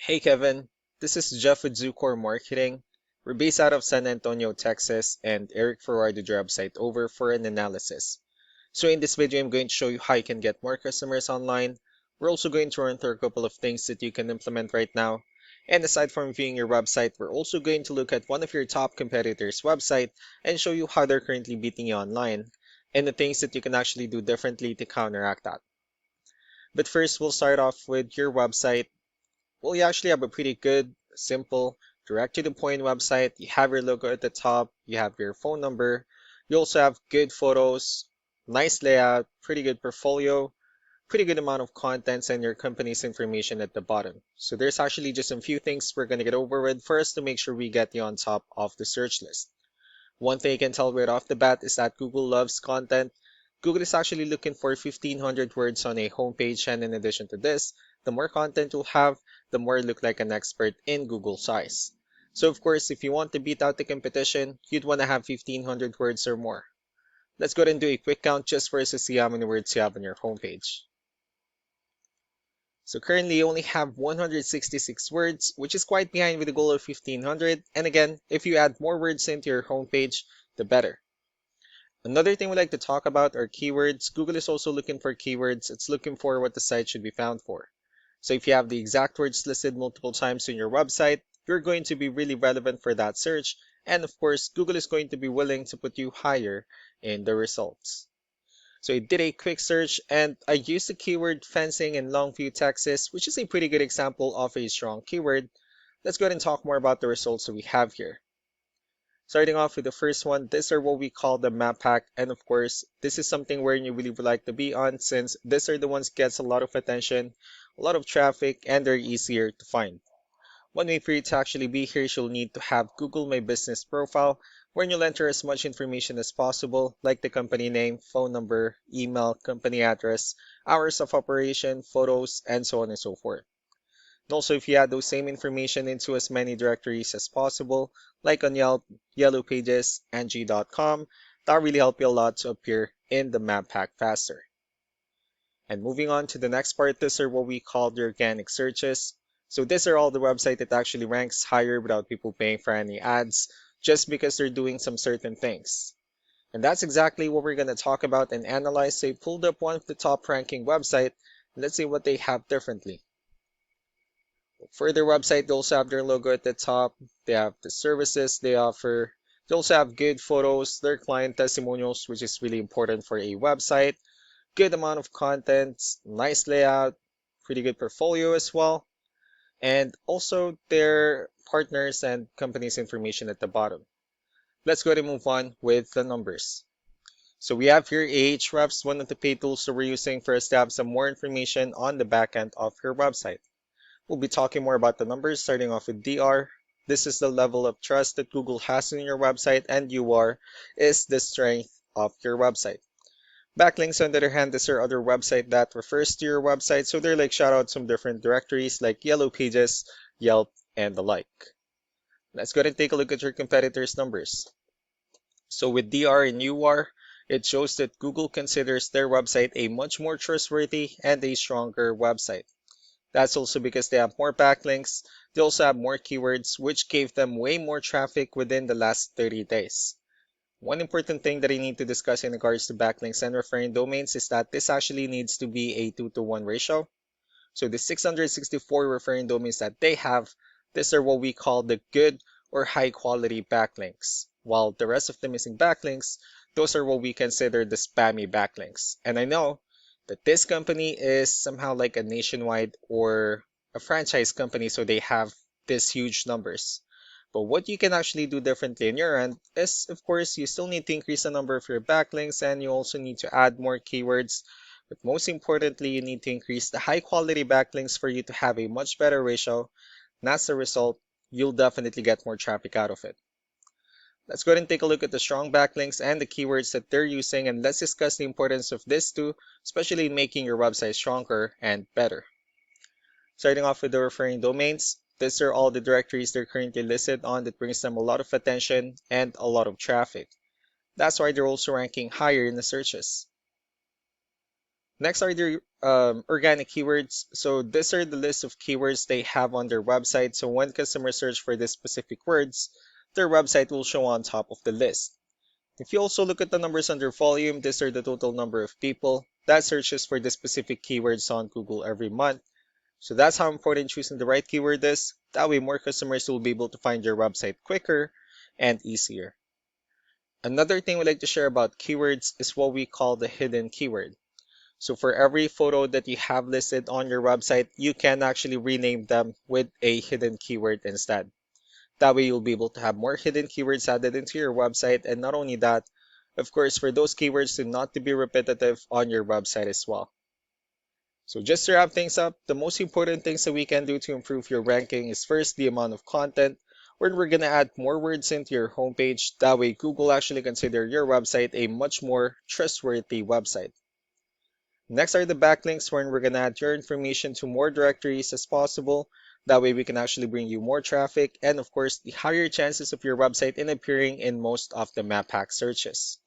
Hey Kevin, this is Jeff with Zucor Marketing. We're based out of San Antonio, Texas, and Eric forwarded your website over for an analysis. So in this video, I'm going to show you how you can get more customers online. We're also going to run through a couple of things that you can implement right now. And aside from viewing your website, we're also going to look at one of your top competitors' website and show you how they're currently beating you online and the things that you can actually do differently to counteract that. But first, we'll start off with your website. Well, you actually have a pretty good, simple, direct to the point website. You have your logo at the top, you have your phone number, you also have good photos, nice layout, pretty good portfolio, pretty good amount of contents, and your company's information at the bottom. So there's actually just a few things we're going to get over with first to make sure we get you on top of the search list. One thing you can tell right off the bat is that Google loves content. Google is actually looking for 1,500 words on a homepage, and in addition to this, the more content you have, the more you look like an expert in Google's eyes. So of course, if you want to beat out the competition, you'd want to have 1,500 words or more. Let's go ahead and do a quick count just for us to see how many words you have on your homepage. So currently you only have 166 words, which is quite behind with the goal of 1,500. And again, if you add more words into your homepage, the better. Another thing we like to talk about are keywords. Google is also looking for keywords. It's looking for what the site should be found for. So if you have the exact words listed multiple times in your website, you're going to be really relevant for that search. And of course, Google is going to be willing to put you higher in the results. So I did a quick search and I used the keyword fencing in Longview, Texas, which is a pretty good example of a strong keyword. Let's go ahead and talk more about the results that we have here. Starting off with the first one, these are what we call the map pack. And of course, this is something where you really would like to be on since these are the ones gets a lot of attention, a lot of traffic, and they're easier to find. One way for you to actually be here is you'll need to have Google My Business profile, where you'll enter as much information as possible, like the company name, phone number, email, company address, hours of operation, photos, and so on and so forth. And also, if you add those same information into as many directories as possible, like on Yelp, Yellow Pages, Angie.com, that really help you a lot to appear in the map pack faster. And moving on to the next part, these are what we call the organic searches. So these are all the website that actually ranks higher without people paying for any ads, just because they're doing some certain things. And that's exactly what we're going to talk about and analyze. So I pulled up one of the top ranking website. Let's see what they have differently. For their website, they also have their logo at the top. They have the services they offer. They also have good photos, their client testimonials, which is really important for a website. Good amount of content, nice layout, pretty good portfolio as well. And also their partners and companies information at the bottom. Let's go ahead and move on with the numbers. So we have here Ahrefs, one of the paid tools that we're using for us to have some more information on the back end of your website. We'll be talking more about the numbers, starting off with DR. This is the level of trust that Google has in your website, and UR is the strength of your website. Backlinks, on the other hand, these are other website that refers to your website, so they're like shoutouts from different directories like Yellow Pages, Yelp, and the like. Let's go ahead and take a look at your competitors' numbers. So with DR and UR, it shows that Google considers their website a much more trustworthy and a stronger website. That's also because they have more backlinks. They also have more keywords, which gave them way more traffic within the last 30 days. One important thing that I need to discuss in regards to backlinks and referring domains is that this actually needs to be a 2-to-1 ratio. So the 664 referring domains that they have, these are what we call the good or high quality backlinks. While the rest of the missing backlinks, those are what we consider the spammy backlinks. And I know that this company is somehow like a nationwide or a franchise company, so they have these huge numbers. But what you can actually do differently on your end is, of course, you still need to increase the number of your backlinks and you also need to add more keywords. But most importantly, you need to increase the high quality backlinks for you to have a much better ratio. And as a result, you'll definitely get more traffic out of it. Let's go ahead and take a look at the strong backlinks and the keywords that they're using, and let's discuss the importance of this too, especially in making your website stronger and better. Starting off with the referring domains, these are all the directories they're currently listed on that brings them a lot of attention and a lot of traffic. That's why they're also ranking higher in the searches. Next are the organic keywords. So these are the list of keywords they have on their website. So when customers search for these specific words, their website will show on top of the list. If you also look at the numbers under volume, these are the total number of people that searches for the specific keywords on Google every month. So that's how important choosing the right keyword is. That way more customers will be able to find your website quicker and easier. Another thing we like to share about keywords is what we call the hidden keyword. So for every photo that you have listed on your website, you can actually rename them with a hidden keyword instead. That way you'll be able to have more hidden keywords added into your website. And not only that, of course, for those keywords to not to be repetitive on your website as well. So just to wrap things up, the most important things that we can do to improve your ranking is first the amount of content, where we're going to add more words into your homepage. That way Google actually consider your website a much more trustworthy website. Next are the backlinks, where we're going to add your information to more directories as possible. That way we can actually bring you more traffic and of course the higher chances of your website in appearing in most of the map hack searches.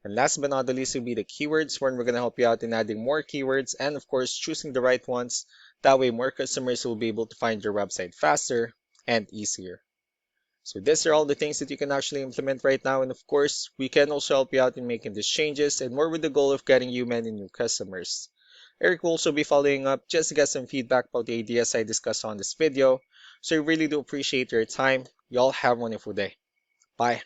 And last but not the least will be the keywords, where we're going to help you out in adding more keywords and of course choosing the right ones. That way more customers will be able to find your website faster and easier. So these are all the things that you can actually implement right now. And of course, we can also help you out in making these changes and more with the goal of getting you many new customers. Eric will also be following up just to get some feedback about the ideas I discussed on this video. So I really do appreciate your time. Y'all have a wonderful day. Bye.